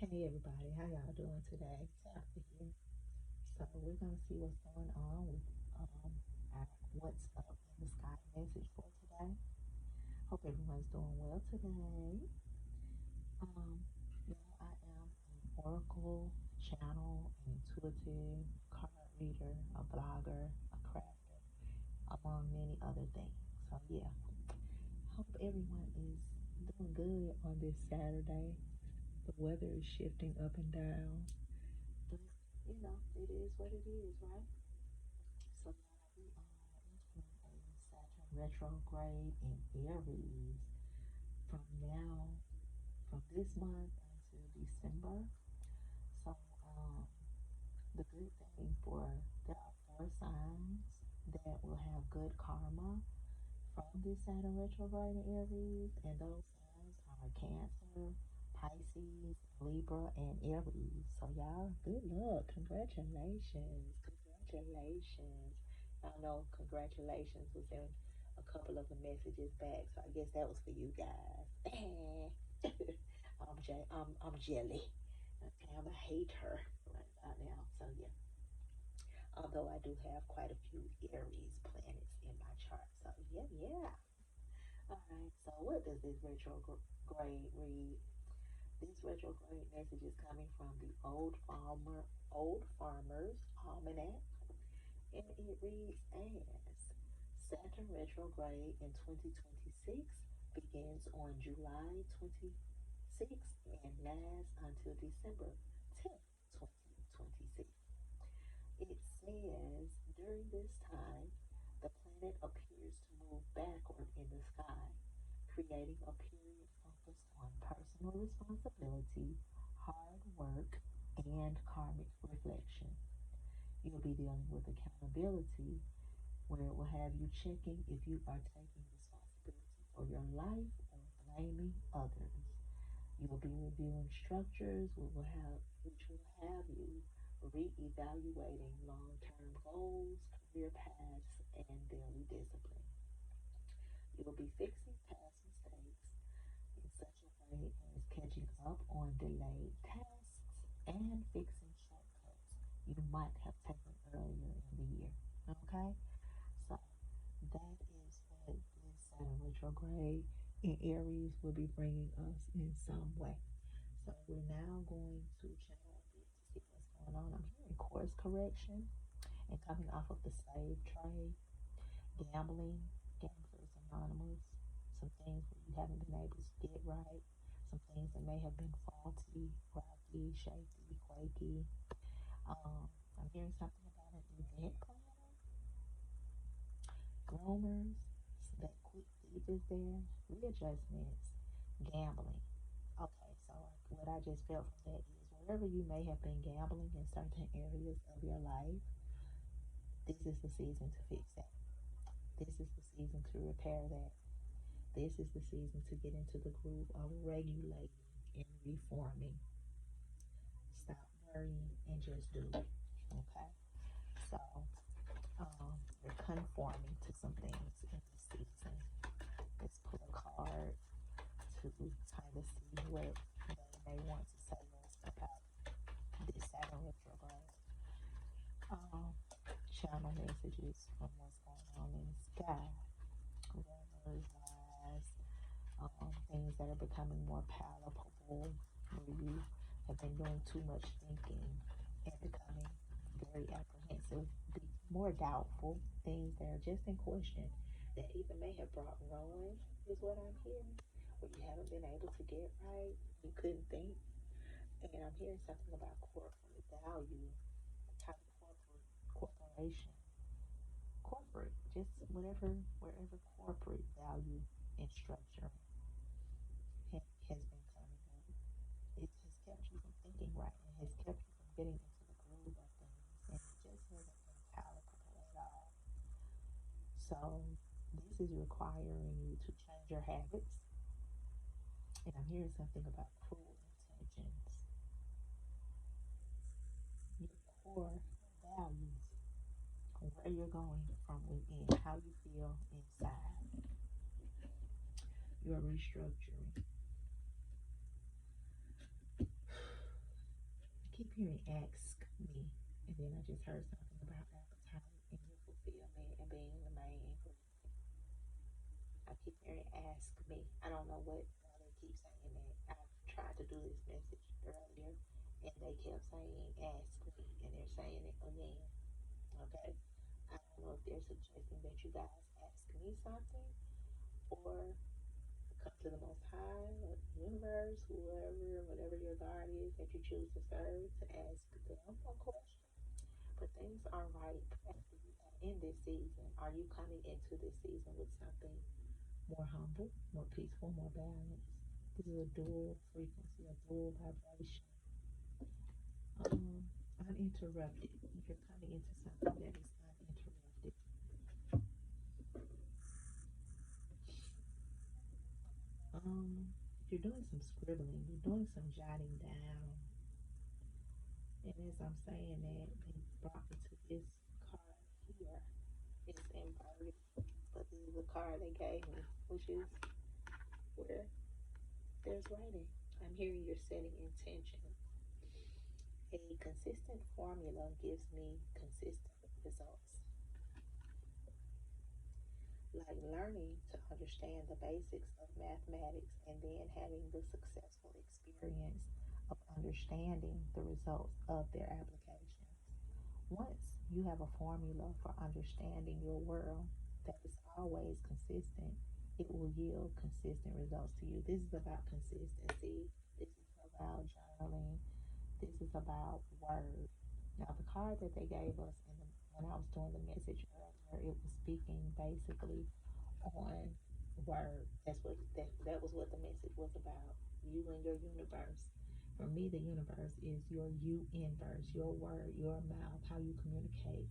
Hey everybody, how y'all doing today? After here, so we're gonna see what's going on with our what's up in the sky message for today. Hope everyone's doing well today. I am an oracle channel, an intuitive card reader, a blogger, a crafter, among many other things. So yeah, hope everyone is doing good on this Saturday. The weather is shifting up and down. But it is what it is, right? So now we are entering a Saturn retrograde in Aries from now, from this month until December. So the good thing for there are four signs that will have good karma from this Saturn retrograde in Aries, and those signs are Cancer, Pisces, Libra, and Aries. So y'all, good luck. Congratulations. Congratulations. I know congratulations was in a couple of the messages back, so I guess that was for you guys. I'm jelly. Okay, I'm a hater right about now. So yeah. Although I do have quite a few Aries planets in my chart. So yeah. Alright, so what does this retrograde read? This retrograde message is coming from the Old Farmer's Almanac, and it reads as Saturn retrograde in 2026 begins on July 26th and lasts until December 10th, 2026. It says during this time, the planet appears to move backward in the sky, creating a period focused on personal responsibility, hard work, and karmic reflection. You'll be dealing with accountability, where it will have you checking if you are taking responsibility for your life or blaming others. You will be reviewing structures which will have you reevaluating long-term goals, career paths, and daily discipline. You will be fixing past mistakes in such a way as catching up on delayed tasks and fixing shortcuts you might have taken earlier in the year. Okay? So that is what this Saturn retrograde in Aries will be bringing us in some way. So we're now going to channel a bit to see what's going on. I'm hearing course correction and coming off of the slave trade, gambling, gamblers anonymous, some things where you haven't been able to get right, some things that may have been faulty, rocky, shaky, quaky. I'm hearing something about an event planner, groomers, that quick thief is there, readjustments, gambling. Okay, so what I just felt from that is wherever you may have been gambling in certain areas of your life, this is the season to fix that. This is the season to repair that. This is the season to get into the groove of regulating and reforming. Stop worrying and just do it. Okay? So, we're conforming to some things in this season. Let's pull a card to kind of see what they may want to say about this Saturn retrograde. Channel messages from what's going on in the sky. Rumors, lies, things that are becoming more palatable, where you have been doing too much thinking and becoming very apprehensive, more doubtful, things that are just in question that even may have brought ruin, is what I'm hearing, where you haven't been able to get right, you couldn't think. And I'm hearing something about corporate value, type of corporation, corporate, just wherever corporate value and structure has been coming up. It has kept you from thinking right and has kept you from getting into the groove of things, and it just hasn't been palatable at all. So this is requiring you to change your habits. And I'm hearing something about cruel intentions, your core values, where you're going from within, how you feel inside. You're restructuring. hearing ask me, and then I just heard something about appetite and your fulfillment and being the main ingredient. I keep hearing ask me. I don't know why they keep saying that. I've tried to do this message earlier, and they kept saying ask me, and they're saying it again. Okay? I don't know if they're suggesting that you guys ask me something, or come to the Most High or the universe, whoever, whatever your God is that you choose to serve, to ask them a question. But things are ripe in this season. Are you coming into this season with something more humble, more peaceful, more balanced? This is a dual frequency, a dual vibration. Uninterrupted. You're coming into something that is uninterrupted. You're doing some scribbling, you're doing some jotting down. And as I'm saying that, they brought me to this card here. It's inverted, but this is the card they gave me, which is where there's writing. I'm hearing you're setting intention. A consistent formula gives me consistent results. Like learning to understand the basics of mathematics and then having the successful experience of understanding the results of their applications. Once you have a formula for understanding your world that is always consistent, it will yield consistent results to you. This is about consistency. This is about journaling. This is about word. Now, the card that they gave us when I was doing the message earlier, it was speaking basically on word. That was what the message was about. You and your universe. For me, the universe is your you inverse, your word, your mouth, how you communicate,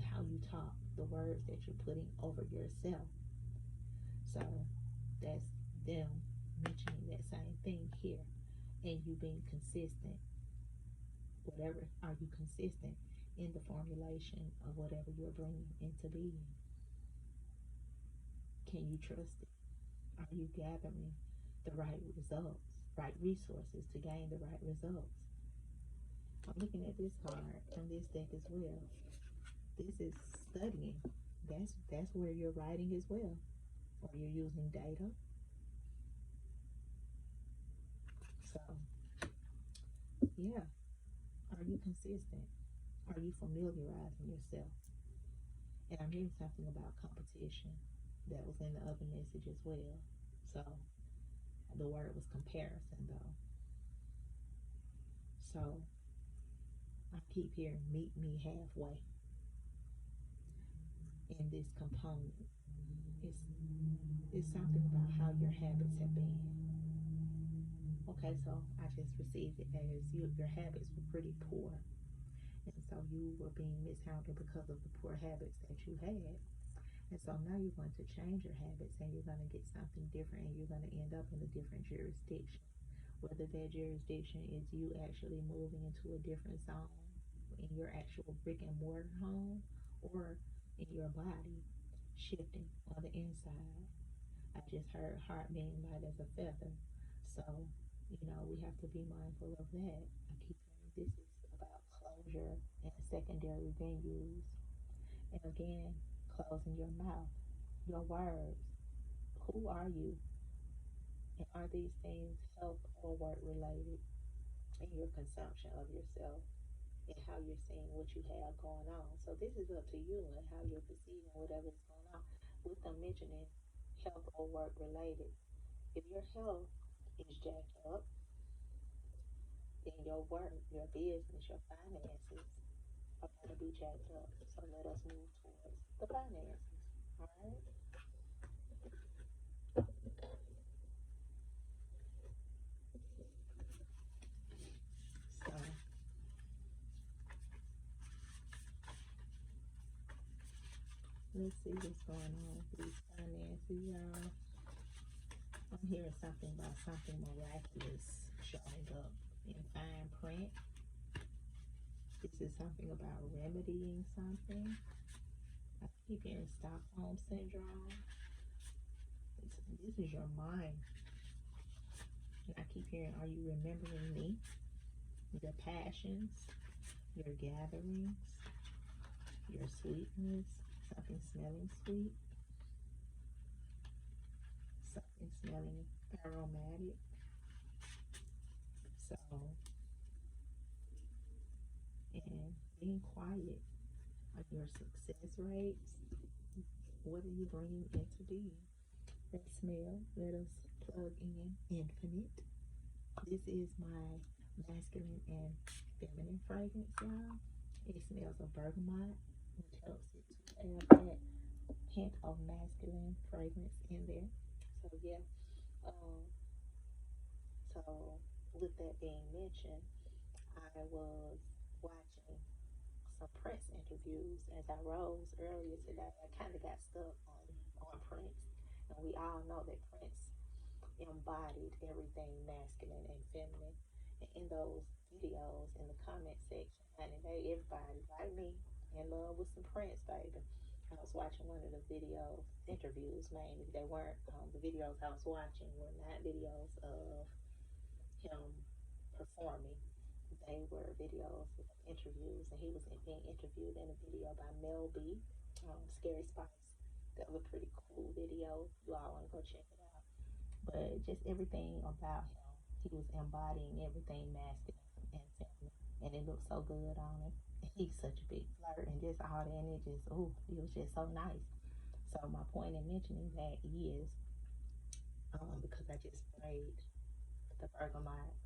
how you talk, the words that you're putting over yourself. So that's them mentioning that same thing here, and you being consistent. Whatever, are you consistent in the formulation of whatever you're bringing into being? Can you trust it? Are you gathering the right results, right resources to gain the right results? I'm looking at this card from this deck as well. This is studying. That's where you're writing as well, or you're using data. So, yeah. Are you consistent? Are you familiarizing yourself? And I'm hearing something about competition that was in the other message as well. So the word was comparison though. So I keep hearing meet me halfway in this component. It's something about how your habits have been. Okay, so I just received it as your habits were pretty poor. And so you were being mishandled because of the poor habits that you had. And so now you're going to change your habits and you're going to get something different, and you're going to end up in a different jurisdiction. Whether that jurisdiction is you actually moving into a different zone in your actual brick and mortar home, or in your body shifting on the inside. I just heard heart being light as a feather. So, we have to be mindful of that. I keep hearing this is about closure and secondary venues. And again, closing your mouth, your words. Who are you? And are these things health or work related in your consumption of yourself and how you're seeing what you have going on? So this is up to you and how you're perceiving whatever is going on. With them mentioning health or work related, if your health is jacked up, then your work, your business, your finances are going to be jacked up. So let us move towards the finances. All right. So let's see what's going on with these finances, y'all. I'm hearing something about something miraculous showing up in fine print. This is something about remedying something. I keep hearing Stockholm Syndrome. This is your mind. And I keep hearing, are you remembering me? your passions, your gatherings, your sweetness, something smelling sweet, something smelling aromatic. So, and being quiet on your success rates. What are you bringing into being? That smell, let us plug in infinite. This is my masculine and feminine fragrance, y'all. It smells of bergamot, which helps it to have that hint of masculine fragrance in there. So yeah, um, so with that being mentioned, I was watching some Prince interviews as I rose earlier today. I kind of got stuck on Prince, and we all know that Prince embodied everything masculine and feminine. And in those videos, in the comment section, honey, everybody like me in love with some Prince, baby. I was watching one of the videos, interviews mainly. They weren't the videos I was watching were not videos of him performing. They were videos of interviews, and he was being interviewed in a video by Mel B, Scary Spice. That was a pretty cool video. You all want to go check it out. But just everything about him, he was embodying everything masculine and feminine, and it looked so good on him. He's such a big flirt, and just all that, and it just, it was just so nice. So my point in mentioning that is because I just sprayed the bergamot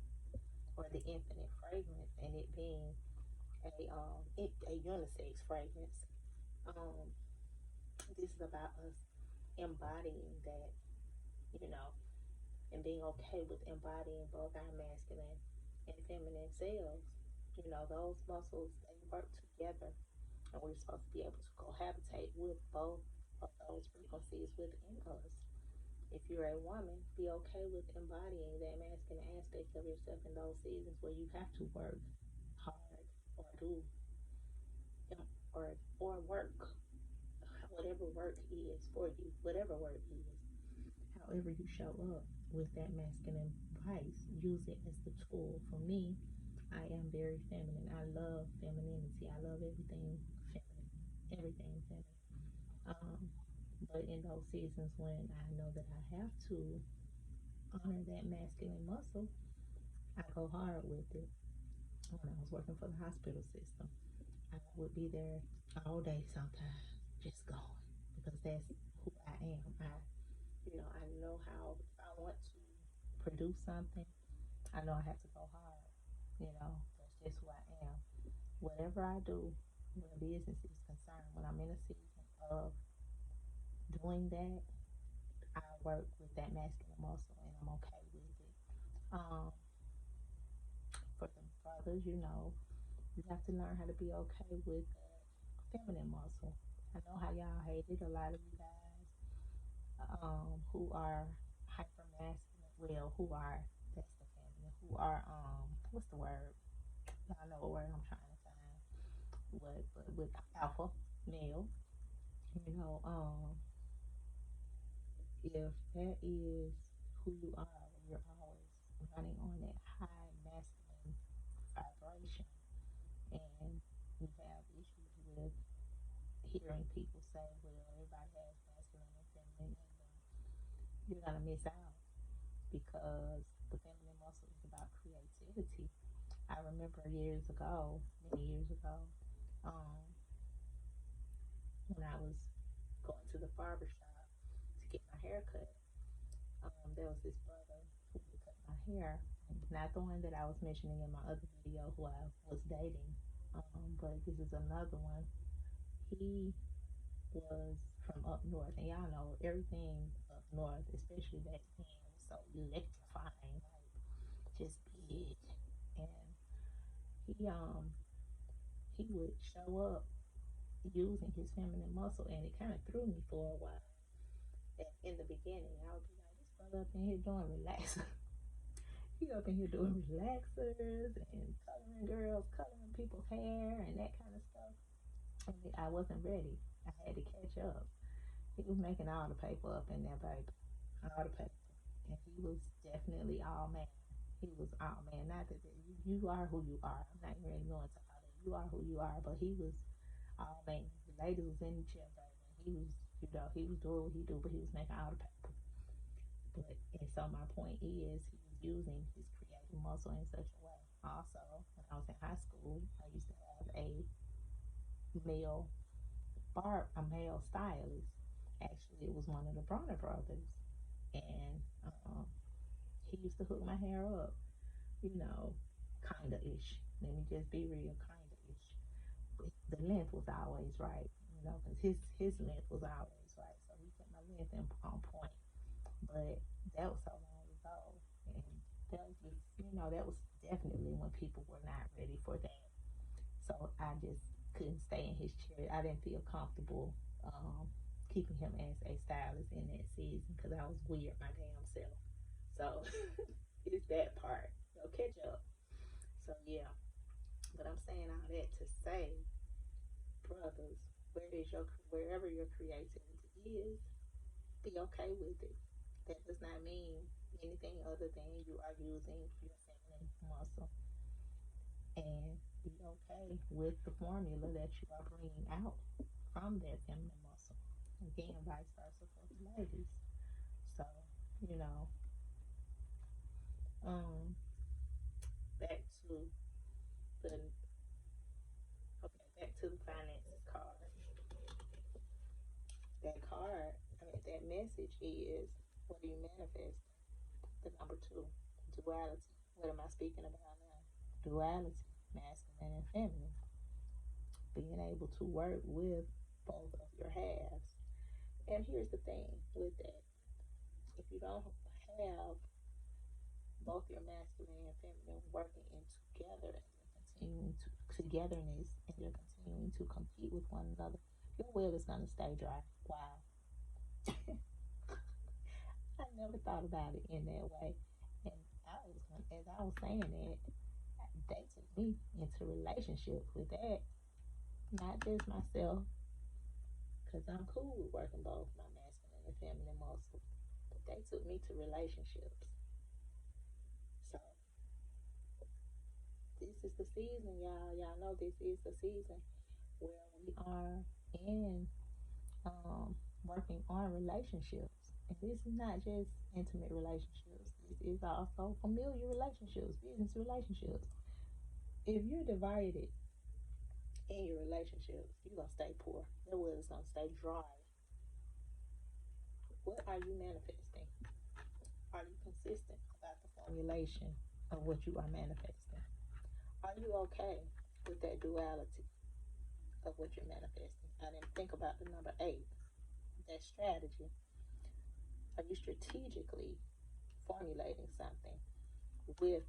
or the infinite fragrance, and it being a unisex fragrance. Um, this is about us embodying that, you know, and being okay with embodying both our masculine and feminine selves. You know, those muscles, they work together, and we're supposed to be able to cohabitate with both of those frequencies within us. If you're a woman, be okay with embodying that masculine aspect of yourself in those seasons where you have to work hard or do or work, whatever work is for you, whatever work is. However you show up with that masculine vice, use it as the tool. For me, I am very feminine. I love femininity. I love everything feminine. Everything feminine. Um, but in those seasons when I know that I have to honor that masculine muscle, I go hard with it. When I was working for the hospital system, I would be there all day sometimes, just going, because that's who I am. I know how, if I want to produce something, I know I have to go hard. That's just who I am. Whatever I do, when business is concerned, when I'm in a season of doing that, I work with that masculine muscle, and I'm okay with it. Um, for the brothers, you have to learn how to be okay with that feminine muscle. I know how y'all hate it. A lot of you guys who are hyper masculine, well, who are, that's the feminine, who are what's the word? Y'all know what word I'm trying to find. But with alpha male, you know, if that is who you are, when you're always running on that high masculine vibration, and you have issues with hearing people say, well, everybody has masculine and feminine in them, you're gonna miss out, because the feminine muscle is about creativity. I remember years ago, many years ago, um, when I was going to the barber shop to get my hair cut, there was this brother who would cut my hair. Not the one that I was mentioning in my other video who I was dating, but this is another one. He was from up north, and y'all know everything up north, especially back then, was so electrifying, like just big. And he would show up using his feminine muscle, and it kind of threw me for a while. In the beginning, I would be like, this brother up in here doing relaxers. He up in here doing relaxers and coloring girls, coloring people's hair, and that kind of stuff. And I wasn't ready. I had to catch up. He was making all the paper up in there, baby. All the paper. And he was definitely all man. He was, oh man, not that you are who you are. I'm not really going to all that. You are who you are. But he was, oh man, the lady was in the chair, baby. He was, he was doing what he do, but he was making all the paper. But, and so my point is, he was using his creative muscle in such a way. Also, when I was in high school, I used to have male a male stylist. Actually, it was one of the Bronner brothers, and he used to hook my hair up, kinda ish. Let me just be real, kinda ish. But the length was always right, because his length was always right, so he kept my length on point. But that was so long ago, and that was just, that was definitely when people were not ready for that. So I just couldn't stay in his chair. I didn't feel comfortable keeping him as a stylist in that season because I was weird my damn self. So it's that part. So catch up. So yeah, but I'm saying all that to say, brothers, wherever your creativity is, be okay with it. That does not mean anything other than you are using your feminine muscle, and be okay with the formula that you are bringing out from that feminine muscle. Again, vice versa for the ladies. So, you know, um, back to the back to the finances card. That message is, what are you manifesting? The number two, duality. What am I speaking about now? Duality, masculine and feminine. Being able to work with both of your halves. And here's the thing with that. If you don't have both your masculine and feminine working in together, and they're continuing to togetherness, and they're continuing to compete with one another, your well is going to stay dry. Wow. I never thought about it in that way. And as I was saying that, they took me into relationships with that. Not just myself, because I'm cool with working both my masculine and feminine muscles. But they took me to relationships. So this is the season, y'all. Y'all know this is the season where we are in working on relationships. And this is not just intimate relationships. This is also familiar relationships, business relationships. If you're divided in your relationships, you're going to stay poor. Your well is going to stay dry. What are you manifesting? Are you consistent about the formulation of what you are manifesting? Are you okay with that duality of what you're manifesting? I didn't think about the number 8, that strategy. Are you strategically formulating something with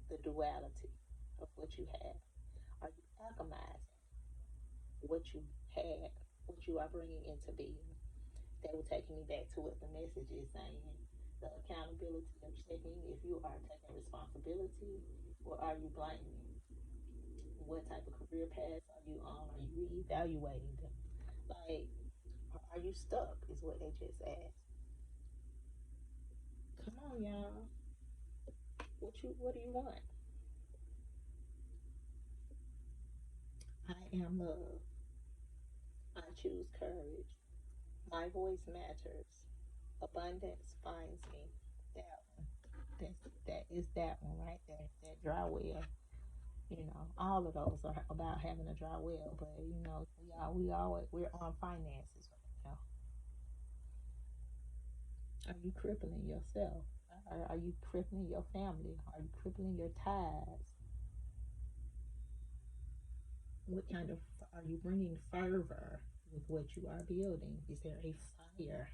the duality of what you have? Are you alchemizing what you had, what you are bringing into being? That will take me back to what the message is saying. The accountability of checking if you are taking responsibility, or are you blaming? What type of career paths are you on? Are you reevaluating them? Like, are you stuck is what they just asked. Come on, y'all. What do you want? I am love. I choose courage. My voice matters. Abundance finds me. That one. That is that one right there. That dry well. All of those are about having a dry well, but we're on finances right now. Are you crippling yourself? Are you crippling your family? Are you crippling your ties? What kind of are you bringing fervor with what you are building? Is there a fire?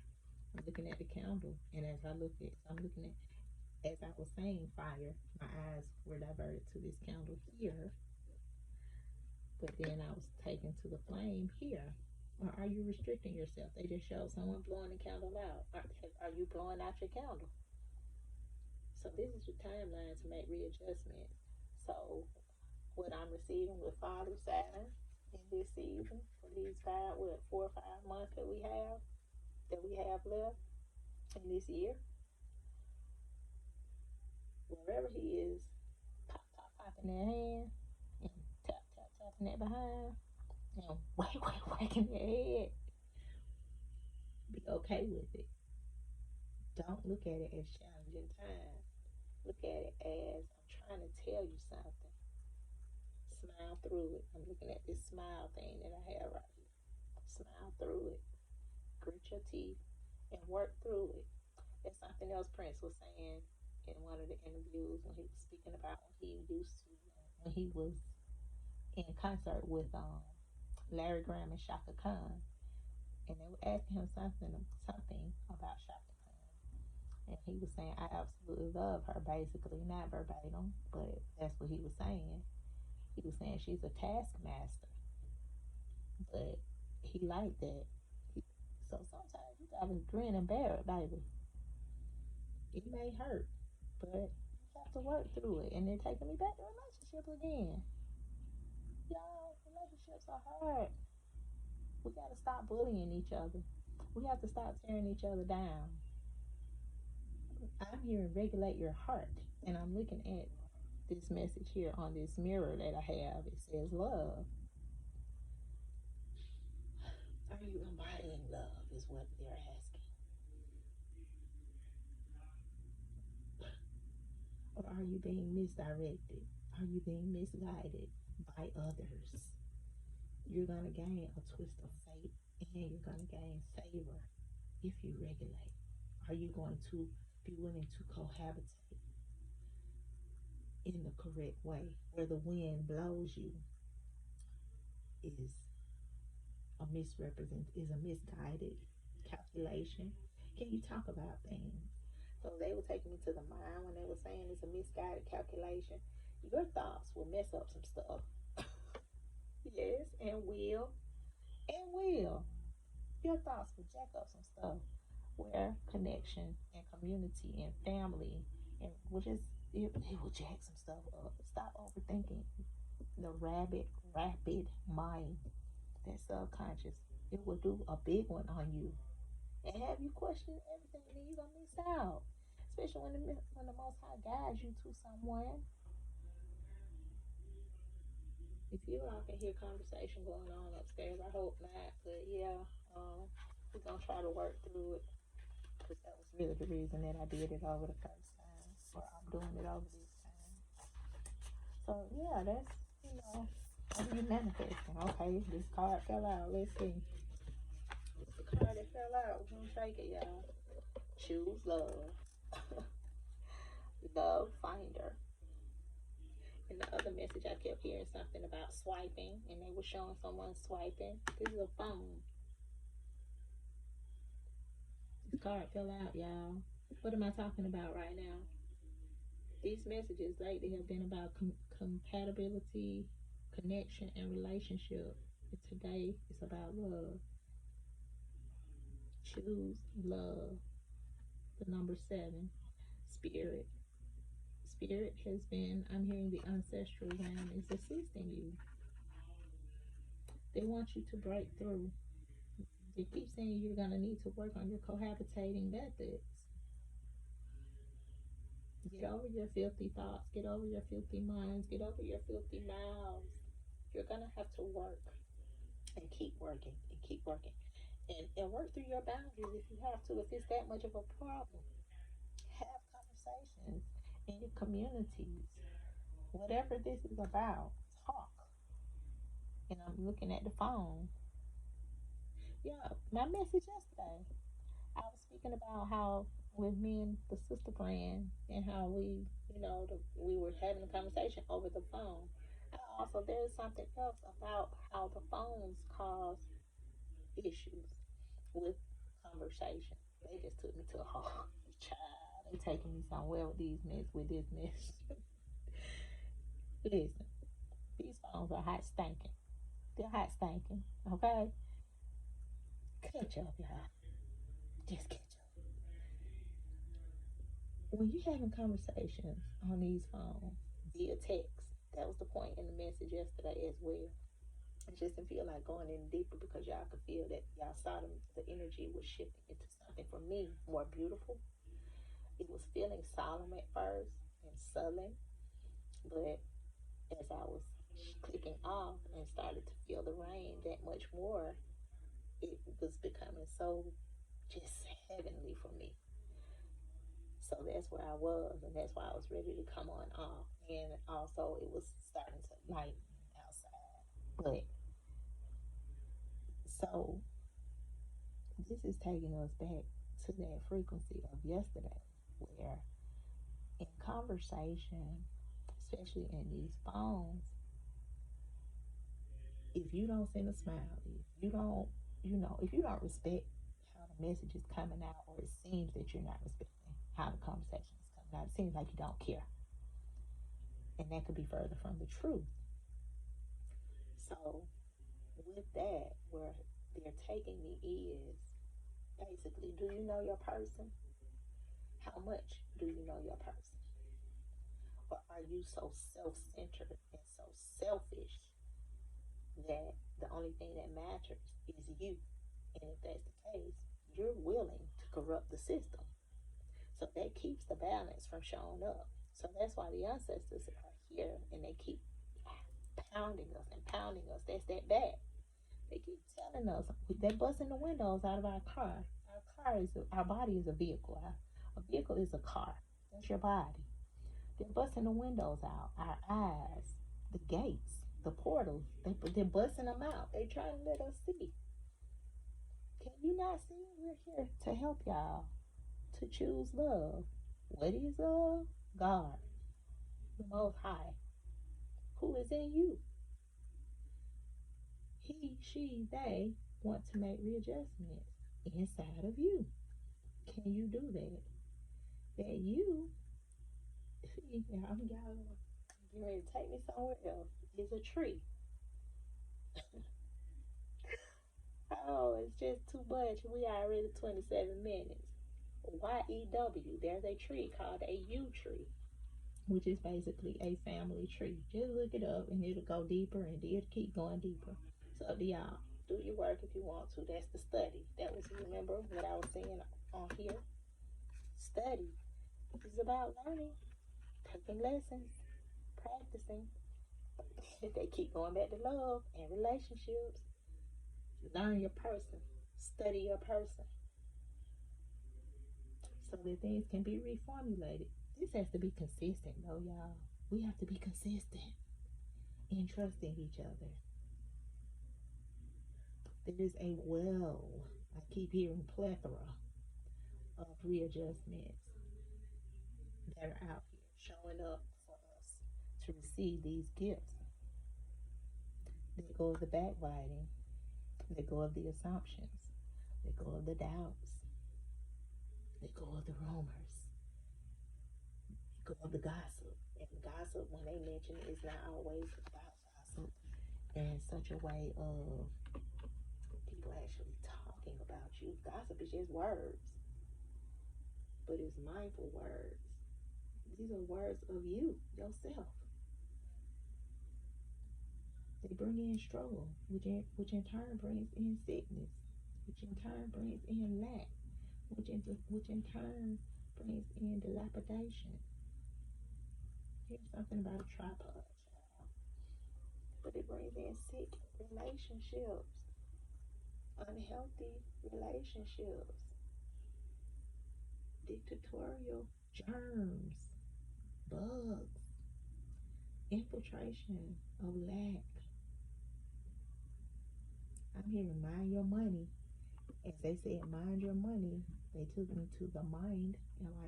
I'm looking at the candle, and I'm looking at, as I was saying fire, my eyes were diverted to this candle here, but then I was taken to the flame here. Or are you restricting yourself? They just showed someone blowing the candle out. Are you blowing out your candle? So this is your timeline to make readjustments. So what I'm receiving with Father Saturn in this season for these 4 or 5 months that we have left in this year. wherever he is, pop, pop, pop in that hand, and tap, tap, tap in that behind, and whack, whack, whack in their head. Be okay with it. Don't look at it as challenging times. Look at it as I'm trying to tell you something. Smile through it. I'm looking at this smile thing that I have right here. Smile through it. Grit your teeth and work through it. That's something else Prince was saying in one of the interviews when he was speaking about when he used to, when he was in concert with Larry Graham and Shaka Khan, and they were asking him something about Shaka Khan, and he was saying, "I absolutely love her," basically, not verbatim, but that's what he was saying. He was saying she's a taskmaster, but he liked that. So sometimes you gotta grin and bear it, baby. It may hurt, but you have to work through it. And they're taking me back to relationships again. Y'all, relationships are hard. We gotta stop bullying each other. We have to stop tearing each other down. I'm here to regulate your heart, and I'm looking at this message here on this mirror that I have. It says love. Are you embodying love is what they're asking. Or are you being misdirected? Are you being misguided by others? You're going to gain a twist of fate, and you're going to gain favor if you regulate. Are you going to be willing to cohabitate in the correct way? Where the wind blows you is is a misguided calculation. Can you talk about things? So they were taking me to the mind when they were saying it's a misguided calculation. Your thoughts will mess up some stuff. Yes, and will. And will. Your thoughts will jack up some stuff. Where connection and community and family and will just it will jack some stuff up. Stop overthinking the rapid mind, that subconscious. It will do a big one on you and have you question everything, and then you're gonna miss out. Especially when the Most High guides you to someone. If you all can hear conversation going on upstairs, I hope not. But yeah, we're gonna try to work through it because that was really the reason that I did it over the first time, or I'm doing it over this time. So yeah, that's how do you manifesting? Okay, this card fell out. Let's see. It's the card that fell out. We're gonna take it, y'all. Choose love. Love finder. In the other message, I kept hearing something about swiping, and they were showing someone swiping. This is a phone. This card fell out, y'all. What am I talking about right now? These messages lately have been about compatibility, connection, and relationship. And today, it's about love. Choose love. The number 7, spirit. Spirit has been, I'm hearing the ancestral realm is assisting you. They want you to break through. They keep saying you're going to need to work on your cohabitating methods. Get over your filthy thoughts. Get over your filthy minds. Get over your filthy mouths. You're going to have to work and keep working and keep working. And work through your boundaries if you have to, if it's that much of a problem. Have conversations in your communities. Whatever this is about, talk. And I'm looking at the phone. Yeah, my message yesterday, I was speaking about how with me and the sister friend and how we were having a conversation over the phone. Also, there's something else about how the phones cause issues with conversation. They just took me to a whole child. They taking me somewhere with this mess. Listen, these phones are hot stinking. They're hot stinking. Okay, catch up, y'all. Just catch up. When you're having conversations on these phones via text, that was the point in the message yesterday as well. It just didn't feel like going in deeper because y'all could feel that y'all saw the energy was shifting into something for me more beautiful. It was feeling solemn at first, and sullen. But as I was clicking off and started to feel the rain that much more, it was becoming so just heavenly for me. So that's where I was, and that's why I was ready to come on off. And also, it was starting to lighten outside. But so, this is taking us back to that frequency of yesterday, where in conversation, especially in these phones, if you don't send a smile, if you don't, if you don't respect how the message is coming out, or it seems that you're not respecting how the conversation is coming out, it seems like you don't care. And that could be further from the truth. So, with that, where they're taking me is basically, do you know your person? How much do you know your person? Or are you so self-centered and so selfish that the only thing that matters is you? And if that's the case, you're willing to corrupt the system. So that keeps the balance from showing up. So that's why the ancestors are here, and they keep pounding us and pounding us. That's that bad. They keep telling us, they're busting the windows out of our car. Our body is a vehicle. A vehicle is a car. That's your body. They're busting the windows out. Our eyes, the gates, the portals. They're busting them out. They're trying to let us see. Can you not see? We're here to help y'all to choose love. What is love? God, the Most High, who is in you. He, she, they want to make readjustments inside of you. Can you do that? That you, see, y'all get ready to take me somewhere else, is a tree. Oh, it's just too much. We are already 27 minutes. YEW, there's a tree called a U tree, which is basically a family tree. Just look it up and it'll go deeper, and it'll keep going deeper. It's up to y'all. Do your work if you want to. That's the study. That was, remember what I was saying on here? Study. It's about learning, taking lessons, practicing. They keep going back to love and relationships. Learn your person. Study your person. So that things can be reformulated. This has to be consistent, though, y'all. We have to be consistent in trusting each other. There is a well, I keep hearing plethora of readjustments that are out here showing up for us to receive these gifts. Let go of the backbiting. Let go of the assumptions. Let go of the doubts. Let go of the rumors. Let go of the gossip. And gossip, when they mention it, is not always about gossip in such a way of people actually talking about you. Gossip is just words, but it's mindful words. These are words of you, yourself. They bring in struggle, which in turn brings in sickness, which in turn brings in lack, which in turn brings in dilapidation. Here's something about a tripod, child. But it brings in sick relationships, unhealthy relationships, dictatorial germs, bugs, infiltration of lack. I'm hearing mind your money. As they said, mind your money, they took me to the mind,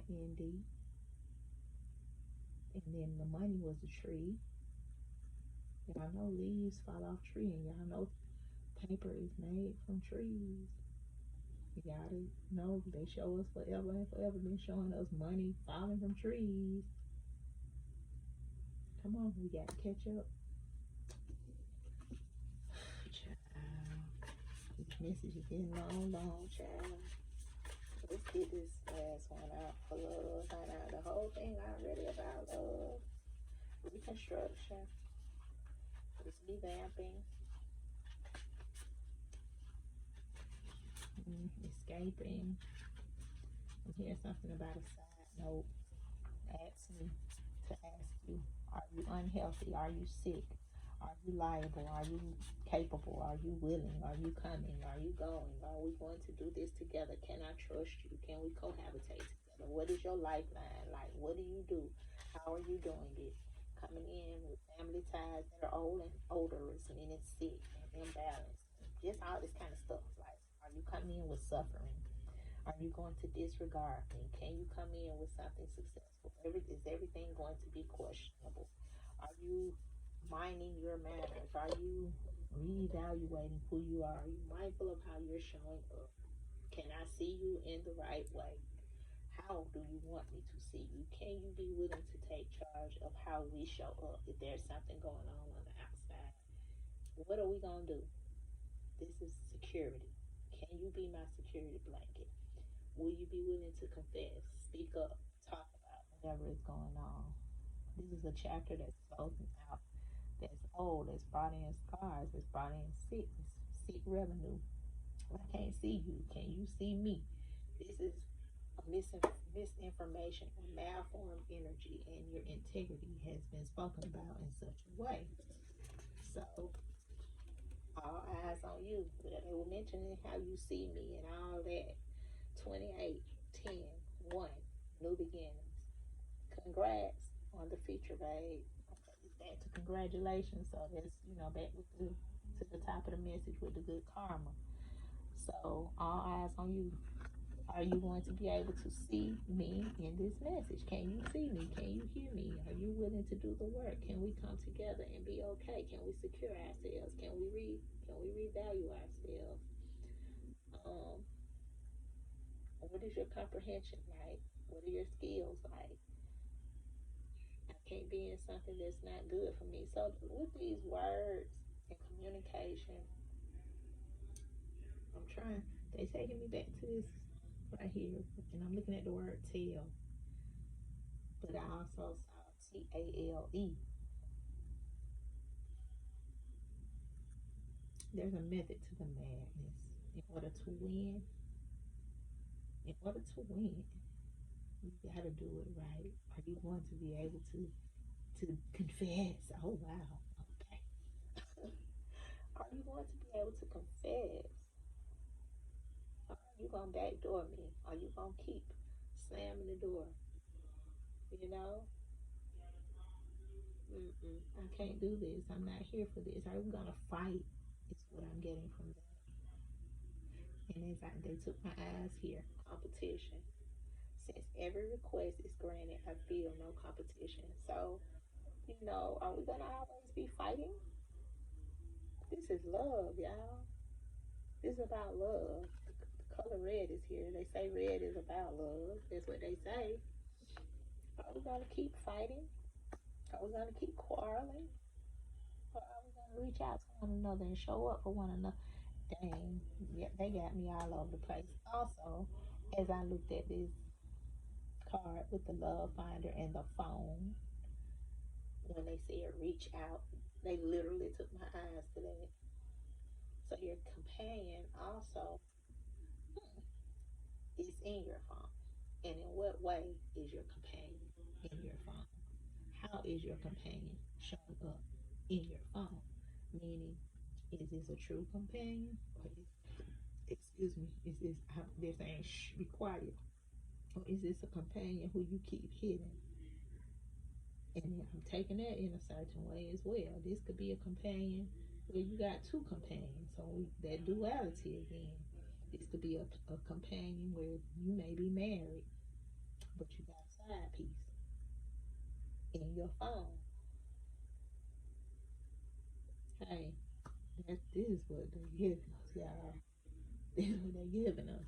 MIND. And then the money was a tree. Y'all know leaves fall off tree, and y'all know paper is made from trees. Y'all know they show us forever and forever been showing us money falling from trees. Come on, we got to catch up. This message is getting long, child. Let's get this last one out for love. The whole thing already about love. Reconstruction. It's revamping. Escaping. And here's something about a side note. Ask me. to ask you, are you unhealthy? Are you sick? Are you liable? Are you capable? Are you willing? Are you coming? Are you going? Are we going to do this together? Can I trust you? Can we cohabitate together? What is your lifeline? Like, what do you do? How are you doing it? Coming in with family ties that are old and odorous, meaning sick and imbalanced. Just all this kind of stuff. Like, are you coming in with suffering? Are you going to disregard me? Can you come in with something successful? Is everything going to be questionable? Are you minding your manners? Are you reevaluating who you are? Are you mindful of how you're showing up? Can I see you in the right way? How do you want me to see you? Can you be willing to take charge of how we show up if there's something going on the outside? What are we going to do? This is security. Can you be my security blanket? Will you be willing to confess, speak up, talk about whatever is going on? This is a chapter that's closing out, that's old, that's brought in scars, that's brought in sickness, sick revenue. I can't see you. Can you see me? This is a misinformation or malformed energy, and your integrity has been spoken about in such a way. So, all eyes on you. They were mentioning how you see me and all that. 28, 10, 1, new beginnings. Congrats on the future, babe. Okay, back to congratulations. So that's, back with to the top of the message with the good karma. So all eyes on you. Are you going to be able to see me in this message? Can you see me? Can you hear me? Are you willing to do the work? Can we come together and be okay? Can we secure ourselves? Can we revalue ourselves? What is your comprehension like? What are your skills like? I can't be in something that's not good for me. So with these words and communication, I'm trying. They taking me back to this right here, and I'm looking at the word tell, but I also saw TALE. There's a method to the madness. In order to win, you gotta do it right. Are you going to be able to confess? Oh wow. Okay. Are you going to be able to confess? Are you gonna backdoor me? Are you gonna keep slamming the door? You know, I can't do this. I'm not here for this. Are we gonna fight? Is what I'm getting from that. And they took my eyes here. Competition. Since every request is granted, I feel no competition. So, are we gonna always be fighting? This is love, y'all. This is about love. The color red is here. They say red is about love. That's what they say. Are we gonna keep fighting? Are we gonna keep quarreling? Or are we gonna reach out to one another and show up for one another? Dang, yeah, they got me all over the place. Also, as I looked at this card with the love finder and the phone, when they said reach out, they literally took my eyes to that. So your companion also is in your phone. And in what way is your companion in your phone? How is your companion showing up in your phone? Meaning, is this a true companion? Or excuse me, is this, they're saying, shh, be quiet. Or is this a companion who you keep hidden? And I'm taking that in a certain way as well. This could be a companion where you got two companions. So that duality again. This could be a companion where you may be married, but you got a side piece in your phone. Hey, this is what they're giving us, y'all. This is what they're giving us.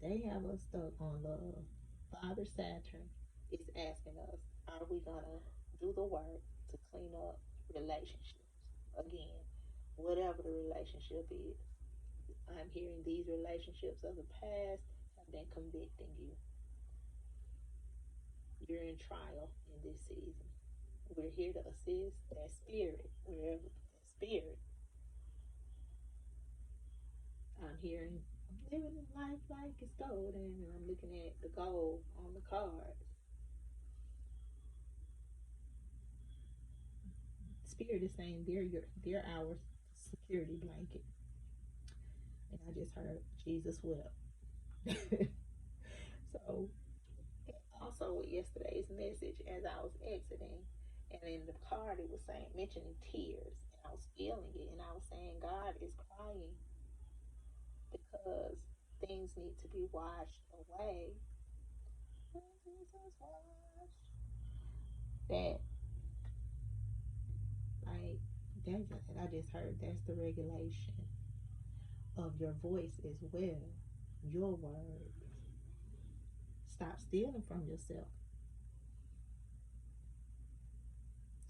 They have us stuck on love. Father Saturn is asking us, are we going to do the work to clean up relationships? Again, whatever the relationship is. I'm hearing these relationships of the past have been convicting you. You're in trial in this season. We're here to assist that spirit, wherever that spirit. I'm hearing, I'm living life like it's golden, and I'm looking at the gold on the cards. spirit is saying they're our security blanket. And I just heard Jesus wept. So also with yesterday's message, as I was exiting, and in the card it was saying mentioning tears, and I was feeling it, and I was saying God is crying because things need to be washed away. That like that I just heard that's the regulation of your voice as well. Your words. Stop stealing from yourself.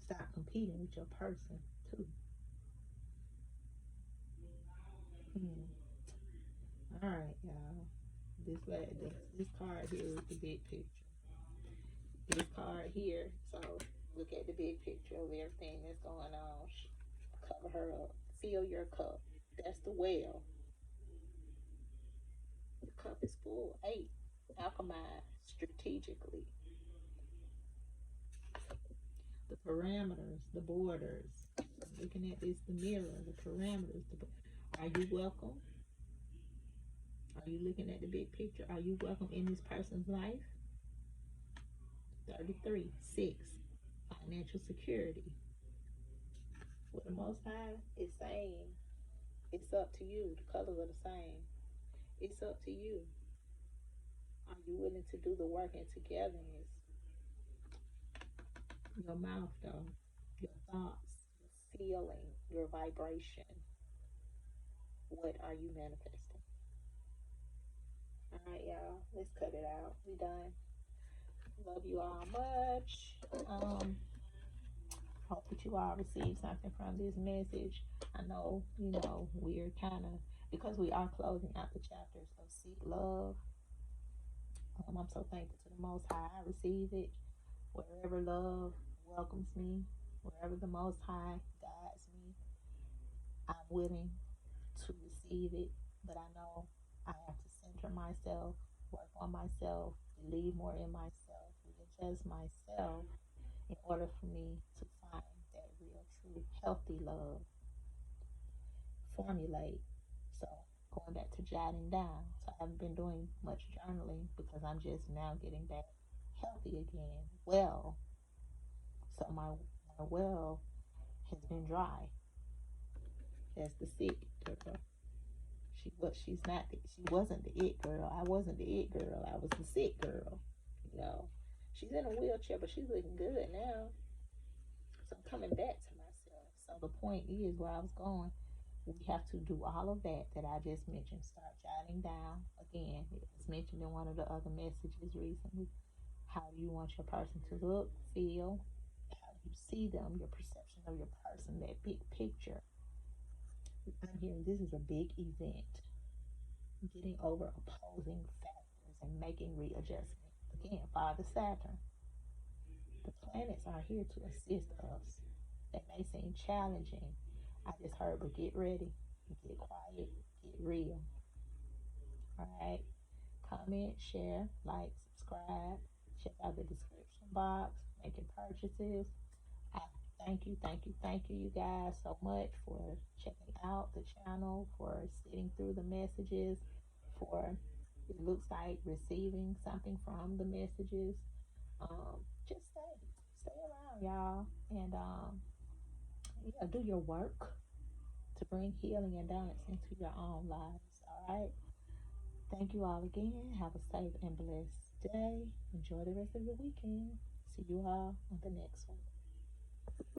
Stop competing with your person too. All right, y'all. This card here is the big picture. This card here. So look at the big picture of everything that's going on. Cover her up. Fill your cup. That's the well. The cup is full. 8. Alchemize strategically. The parameters, the borders. Looking at this, the mirror, the parameters. Are you welcome? Are you looking at the big picture? Are you welcome in this person's life? 33. 6. Financial security. What the Most High is saying, it's up to you. The colors are the same. It's up to you. Are you willing to do the work and togetherness? Your mouth, though, your thoughts, your feeling, your vibration. What are you manifesting? All right, y'all. Let's cut it out. We done. Love you all much. Hope that you all receive something from this message. I know, we're kind of, because we are closing out the chapters of Seek Love. I'm so thankful to the Most High. I receive it. Wherever love welcomes me, wherever the Most High guides me, I'm willing to receive it. But I know I have to center myself, work on myself, believe more in myself, readjust myself in order for me to find that real, true, healthy love. Formulate. So going back to jotting down. So I haven't been doing much journaling because I'm just now getting back healthy again. Well, so my well has been dry. That's the sick girl. She wasn't the it girl. I wasn't the it girl. I was the sick girl. She's in a wheelchair, but she's looking good now. So I'm coming back to myself. So the point is, where I was going, we have to do all of that I just mentioned. Start jotting down. Again, it was mentioned in one of the other messages recently. How do you want your person to look, feel? How do you see them? Your perception of your person, that big picture. I'm hearing this is a big event. Getting over opposing factors and making readjustment. Again, Father Saturn. The planets are here to assist us. They may seem challenging. I just heard, but get ready, get quiet, get real. All right. Comment, share, like, subscribe. Check out the description box. Making purchases. I thank you, you guys so much for checking out the channel, for sitting through the messages, for it looks like receiving something from the messages. Just stay around, y'all, and do your work to bring healing and balance into your own lives. All right. Thank you all again. Have a safe and blessed day. Enjoy the rest of your weekend. See you all on the next one.